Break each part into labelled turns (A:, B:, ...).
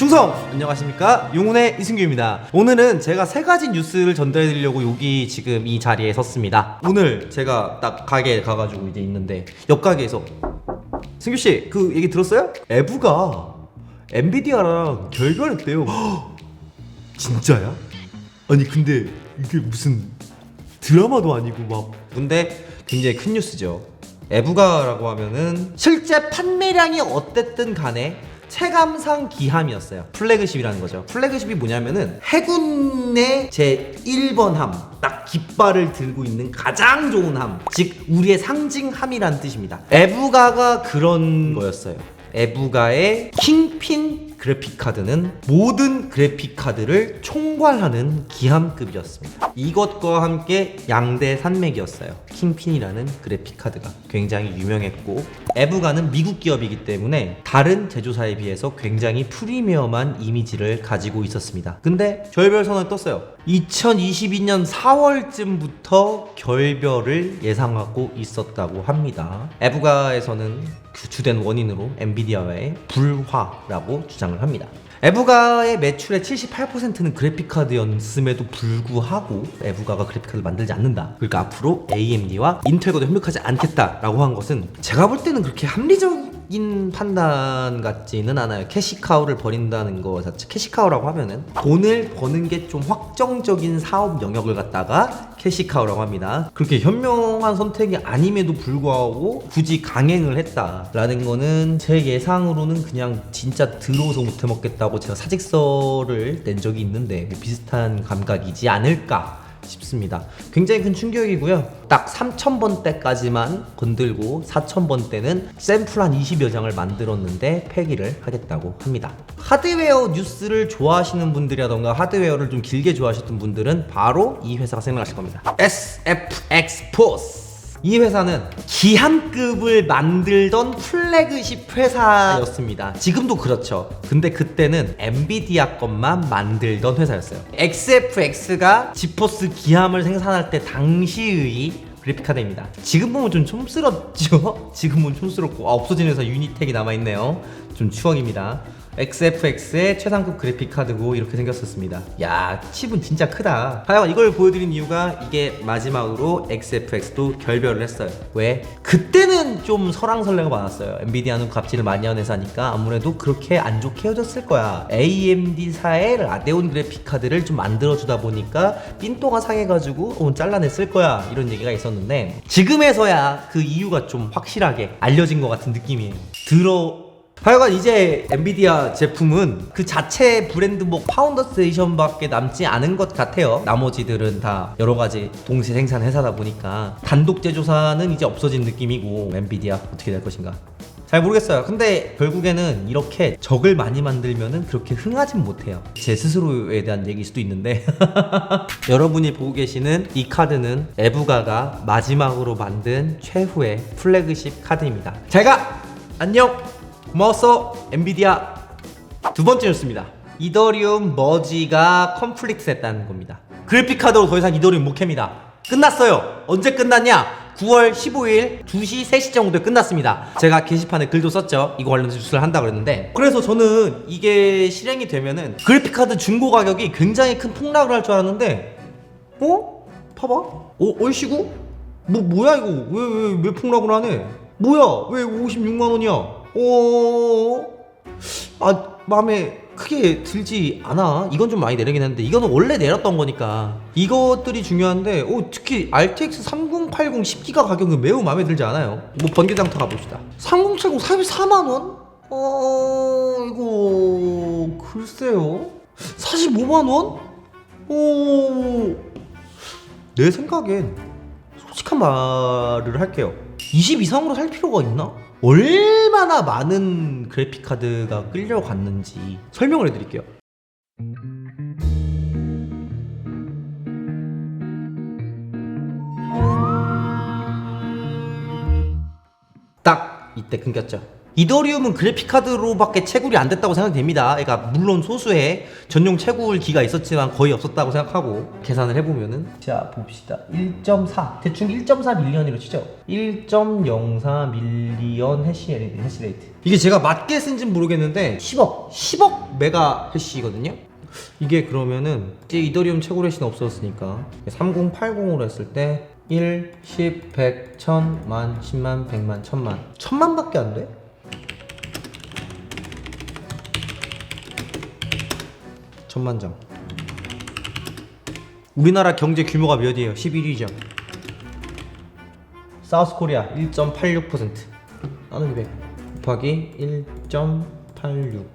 A: 충성! 안녕하십니까, 용훈의 이승규입니다. 오늘은 제가 세 가지 뉴스를 전달해드리려고 여기 지금 이 자리에 섰습니다. 오늘 제가 딱 가게에 가가지고 이제 있는데 옆 가게에서 승규씨 그 얘기 들었어요? 에브가 엔비디아랑 결별했대요. 진짜야? 아니 근데 이게 무슨 드라마도 아니고 막. 근데 굉장히 큰 뉴스죠. 에브가라고 하면은 실제 판매량이 어땠든 간에 체감상 기함이었어요. 플래그십이라는 거죠. 플래그십이 뭐냐면은 해군의 제 1번 함, 딱 깃발을 들고 있는 가장 좋은 함, 즉 우리의 상징함이란 뜻입니다. 에브가가 그런 거였어요. 에브가의 킹핀 그래픽카드는 모든 그래픽카드를 총괄하는 기함급이었습니다. 이것과 함께 양대 산맥이었어요. 킹핀이라는 그래픽카드가 굉장히 유명했고, 에브가는 미국 기업이기 때문에 다른 제조사에 비해서 굉장히 프리미엄한 이미지를 가지고 있었습니다. 근데 결별 선언을 떴어요. 2022년 4월쯤부터 결별을 예상하고 있었다고 합니다. 에브가에서는 그 주된 원인으로 엔비디아와의 불화라고 주장을 합니다. 에브가의 매출의 78%는 그래픽카드였음에도 불구하고 에브가가 그래픽카드를 만들지 않는다. 그러니까 앞으로 AMD와 인텔과도 협력하지 않겠다라고 한 것은 제가 볼 때는 그렇게 합리적인 판단 같지는 않아요. 캐시카우를 벌인다는 거 자체, 캐시카우라고 하면은 돈을 버는 게 좀 확정적인 사업 영역을 갖다가 캐시카우라고 합니다. 그렇게 현명한 선택이 아님에도 불구하고 굳이 강행을 했다라는 거는 제 예상으로는 그냥 진짜 들어서 못해 먹겠다고 제가 사직서를 낸 적이 있는데 비슷한 감각이지 않을까 싶습니다. 굉장히 큰 충격이고요. 딱 3000번대까지만 건들고 4000번대는 샘플 한 20여 장을 만들었는데 폐기를 하겠다고 합니다. 하드웨어 뉴스를 좋아하시는 분들이라던가 하드웨어를 좀 길게 좋아하셨던 분들은 바로 이 회사가 생각나실 겁니다. SFX포스. 이 회사는 기함급을 만들던 플래그십 회사였습니다. 지금도 그렇죠. 근데 그때는 엔비디아 것만 만들던 회사였어요. XFX가 지포스 기함을 생산할 때 당시의 그래픽카드입니다. 지금 보면 좀 촌스럽죠? 지금 보면 촌스럽고 없어진 회사 유니텍이 남아있네요. 좀 추억입니다. XFX의 최상급 그래픽카드고 이렇게 생겼었습니다. 야, 칩은 진짜 크다. 하여간 이걸 보여드린 이유가 이게 마지막으로 XFX도 결별을 했어요. 왜? 그때는 좀 설왕설래가 많았어요. 엔비디아는 갑질을 많이 하는 회사니까 아무래도 그렇게 안 좋게 헤어졌을 거야. AMD사의 라데온 그래픽카드를 좀 만들어주다 보니까 삔또가 상해가지고 잘라냈을 거야, 이런 얘기가 있었는데 지금에서야 그 이유가 좀 확실하게 알려진 것 같은 느낌이에요. 하여간 이제 엔비디아 제품은 그 자체 브랜드 파운더 스테이션밖에 남지 않은 것 같아요. 나머지들은 다 여러가지 동시 생산 회사다 보니까 단독 제조사는 이제 없어진 느낌이고, 엔비디아 어떻게 될 것인가 잘 모르겠어요. 근데 결국에는 이렇게 적을 많이 만들면은 그렇게 흥하진 못해요. 제 스스로에 대한 얘기일 수도 있는데 여러분이 보고 계시는 이 카드는 에브가가 마지막으로 만든 최후의 플래그십 카드입니다. 잘가! 안녕! 고마웠어 엔비디아. 두 번째 뉴스입니다. 이더리움 머지가 컴플릭스했다는 겁니다. 그래픽카드로 더 이상 이더리움 못 캡니다. 끝났어요. 언제 끝났냐? 9월 15일 2시 3시 정도에 끝났습니다. 제가 게시판에 글도 썼죠. 이거 관련해서 뉴스를 한다고 그랬는데, 그래서 저는 이게 실행이 되면은 그래픽카드 중고 가격이 굉장히 큰 폭락을 할 줄 알았는데, 봐봐. 얼씨구? 뭐야 이거? 왜 폭락을 하네? 뭐야? 왜 56만 원이야? 마음에 크게 들지 않아. 이건 좀 많이 내리긴 했는데 이거는 원래 내렸던 거니까 이것들이 중요한데, 특히 RTX 3080 10기가 가격은 매우 마음에 들지 않아요. 번개장터 가봅시다. 3070 44만 원? 이거 글쎄요. 45만 원? 내 생각엔 솔직한 말을 할게요. 20 이상으로 살 필요가 있나? 얼마나 많은 그래픽카드가 끌려갔는지 설명을 해드릴게요. 딱 이때 끊겼죠. 이더리움은 그래픽카드로밖에 채굴이 안 됐다고 생각됩니다. 그러니까 물론 소수의 전용 채굴기가 있었지만 거의 없었다고 생각하고 계산을 해보면은, 자 봅시다. 1.4 대충 1.4 밀리언으로 치죠. 1.04 밀리언 해시레이트. 이게 제가 맞게 쓴지는 모르겠는데 10억 메가 해시거든요. 이게 그러면은 이제 이더리움 채굴 해시는 없어졌으니까 3080으로 했을 때 1, 10, 100, 1000, 만, 10만, 100만, 1000만 1000만밖에 안 돼? 천만장. 우리나라 경제 규모가 몇이에요? 11위죠. 사우스코리아 1.86%. 나누기 100 곱하기 1.86.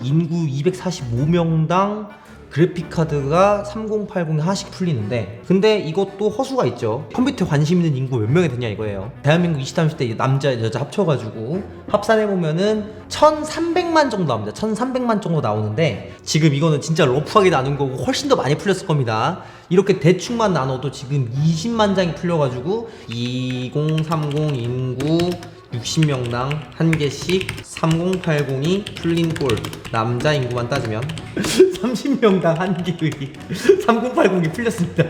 A: 인구 245명당 그래픽카드가 3080에 하나씩 풀리는데, 근데 이것도 허수가 있죠. 컴퓨터에 관심 있는 인구 몇 명이 되냐 이거예요. 대한민국 20, 30대 남자 여자 합쳐가지고 합산해보면은 1300만 정도 나옵니다. 1300만 정도 나오는데, 지금 이거는 진짜 러프하게 나눈 거고 훨씬 더 많이 풀렸을 겁니다. 이렇게 대충만 나눠도 지금 20만 장이 풀려가지고 2030 인구 60명당 한 개씩 3080이 풀린 꼴. 남자 인구만 따지면 30명당 한 개의 3080이 풀렸습니다.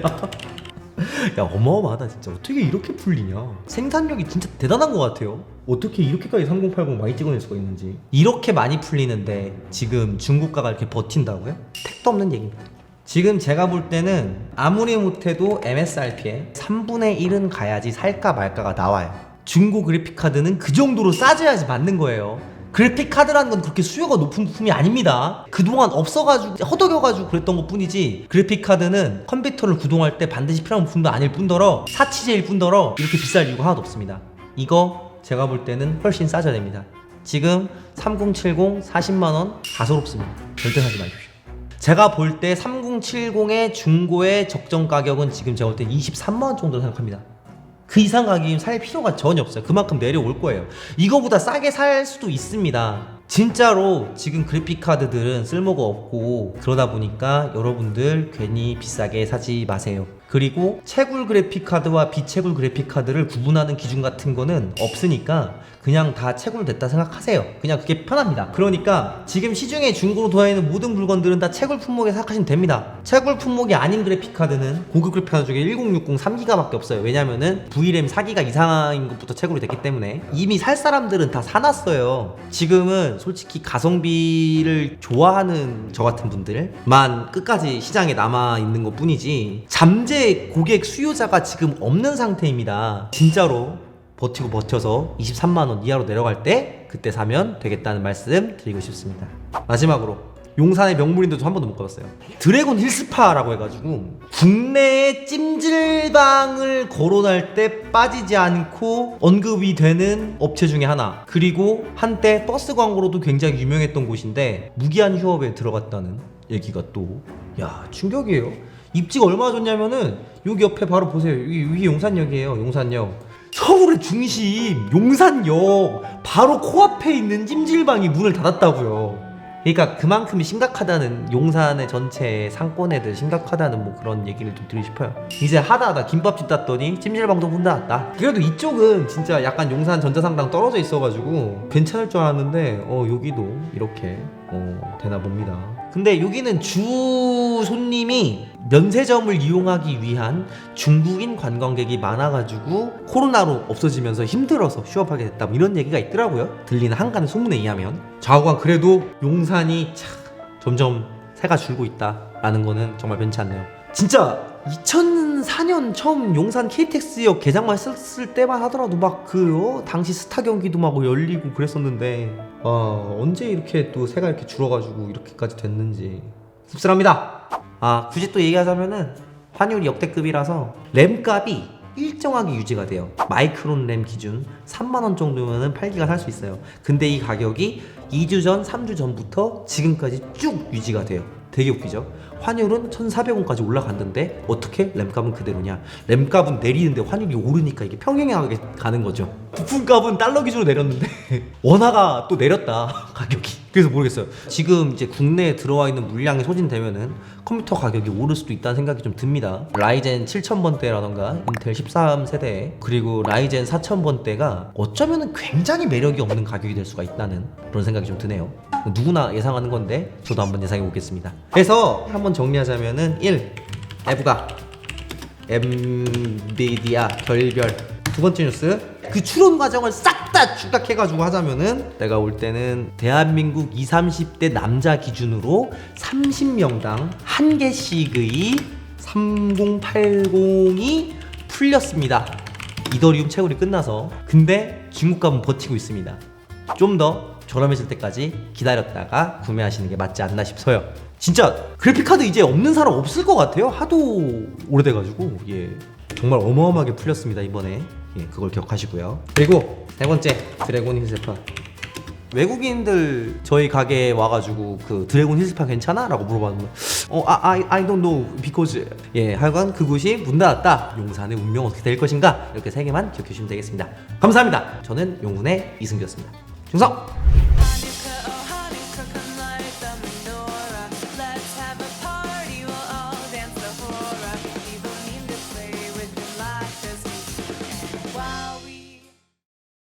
A: 야, 어마어마하다 진짜. 어떻게 이렇게 풀리냐. 생산력이 진짜 대단한 것 같아요. 어떻게 이렇게까지 3080 많이 찍어낼 수가 있는지. 이렇게 많이 풀리는데 지금 중고가가 이렇게 버틴다고요? 택도 없는 얘기입니다. 지금 제가 볼 때는 아무리 못해도 MSRP에 3분의 1은 가야지 살까 말까가 나와요. 중고 그래픽카드는 그 정도로 싸져야지 맞는 거예요. 그래픽카드라는 건 그렇게 수요가 높은 부품이 아닙니다. 그동안 없어가지고 허덕여가지고 그랬던 것 뿐이지, 그래픽카드는 컴퓨터를 구동할 때 반드시 필요한 부품도 아닐 뿐더러 사치제일 뿐더러 이렇게 비쌀 이유가 하나도 없습니다. 이거 제가 볼 때는 훨씬 싸져야 됩니다. 지금 3070 40만원 가소롭습니다. 절대 사지 마십시오. 제가 볼 때 3070의 중고의 적정 가격은 지금 제가 볼 때 23만원 정도 생각합니다. 그 이상 가격이면 살 필요가 전혀 없어요. 그만큼 내려올 거예요. 이거보다 싸게 살 수도 있습니다. 진짜로 지금 그래픽카드들은 쓸모가 없고 그러다 보니까 여러분들 괜히 비싸게 사지 마세요. 그리고 채굴 그래픽카드와 비채굴 그래픽카드를 구분하는 기준 같은 거는 없으니까 그냥 다 채굴됐다 생각하세요. 그냥 그게 편합니다. 그러니까 지금 시중에 중고로 도와있는 모든 물건들은 다 채굴 품목에 생각하시면 됩니다. 채굴 품목이 아닌 그래픽카드는 고급 그래픽카드 중에 1060 3기가밖에 없어요. 왜냐면은 VRAM 4기가 이상인 것부터 채굴이 됐기 때문에 이미 살 사람들은 다 사놨어요. 지금은 솔직히 가성비를 좋아하는 저 같은 분들만 끝까지 시장에 남아있는 것 뿐이지 잠재 고객 수요자가 지금 없는 상태입니다. 진짜로 버티고 버텨서 23만원 이하로 내려갈 때 그때 사면 되겠다는 말씀 드리고 싶습니다. 마지막으로 용산의 명물인데 저 한 번도 못 가봤어요. 드래곤 힐스파라고 해가지고 국내에 찜질방을 거론할 때 빠지지 않고 언급이 되는 업체 중에 하나, 그리고 한때 버스 광고로도 굉장히 유명했던 곳인데 무기한 휴업에 들어갔다는 얘기가 또, 야, 충격이에요. 입지가 얼마나 좋냐면은 여기 옆에 바로 보세요. 여기 용산역이에요. 용산역. 서울의 중심 용산역 바로 코앞에 있는 찜질방이 문을 닫았다고요. 그러니까 그만큼 심각하다는, 용산의 전체 상권에도 심각하다는 뭐 그런 얘기를 좀 드리고 싶어요. 이제 하다 김밥집 닫더니 찜질방도 문 닫았다. 그래도 이쪽은 진짜 약간 용산 전자상랑 떨어져 있어가지고 괜찮을 줄 알았는데 여기도 이렇게 되나 봅니다. 근데 여기는 주 손님이 면세점을 이용하기 위한 중국인 관광객이 많아가지고 코로나로 없어지면서 힘들어서 휴업하게 됐다, 뭐 이런 얘기가 있더라고요. 들리는 한간의 소문에 의하면. 좌우간 그래도 용산이 점점 새가 줄고 있다라는 거는 정말 변치 않네요. 진짜 2004년 처음 용산 KTX역 개장만 했을 때만 하더라도 막 당시 스타 경기도 막 열리고 그랬었는데 언제 이렇게 또 새가 이렇게 줄어가지고 이렇게까지 됐는지 씁쓸합니다. 굳이 또 얘기하자면은 환율이 역대급이라서 램값이 일정하게 유지가 돼요. 마이크론 램 기준 3만원 정도면은 8기가 살 수 있어요. 근데 이 가격이 2주 전, 3주 전부터 지금까지 쭉 유지가 돼요. 되게 웃기죠? 환율은 1,400원까지 올라갔는데 어떻게 램값은 그대로냐? 램값은 내리는데 환율이 오르니까 이게 평행하게 가는 거죠. 부품값은 달러 기준으로 내렸는데 원화가 또 내렸다 가격이. 그래서 모르겠어요. 지금 이제 국내에 들어와 있는 물량이 소진되면은 컴퓨터 가격이 오를 수도 있다는 생각이 좀 듭니다. 라이젠 7000번대라던가 인텔 13세대 그리고 라이젠 4000번대가 어쩌면은 굉장히 매력이 없는 가격이 될 수가 있다는 그런 생각이 좀 드네요. 누구나 예상하는 건데 저도 한번 예상해 보겠습니다. 그래서 한번 정리하자면은 1. 에브가 엔비디아 결별. 두 번째 뉴스, 그 추론 과정을 싹 다 추각해가지고 하자면은 내가 올 때는 대한민국 20, 30대 남자 기준으로 30명당 한 개씩의 3080이 풀렸습니다. 이더리움 채굴이 끝나서. 근데 중국값은 버티고 있습니다. 좀 더 저렴해질 때까지 기다렸다가 구매하시는 게 맞지 않나 싶어요. 진짜 그래픽카드 이제 없는 사람 없을 것 같아요. 하도 오래돼가지고. 예, 정말 어마어마하게 풀렸습니다 이번에. 예, 그걸 기억하시고요. 그리고 세 번째, 드래곤 힐스파. 외국인들 저희 가게에 와가지고 그 드래곤 힐스파 괜찮아? 라고 물어봤는데 I don't know because 예, 하여간 그곳이 문 닫았다. 용산의 운명 어떻게 될 것인가? 이렇게 세 개만 기억해 주시면 되겠습니다. 감사합니다. 저는 용훈의 이승규였습니다. 충성!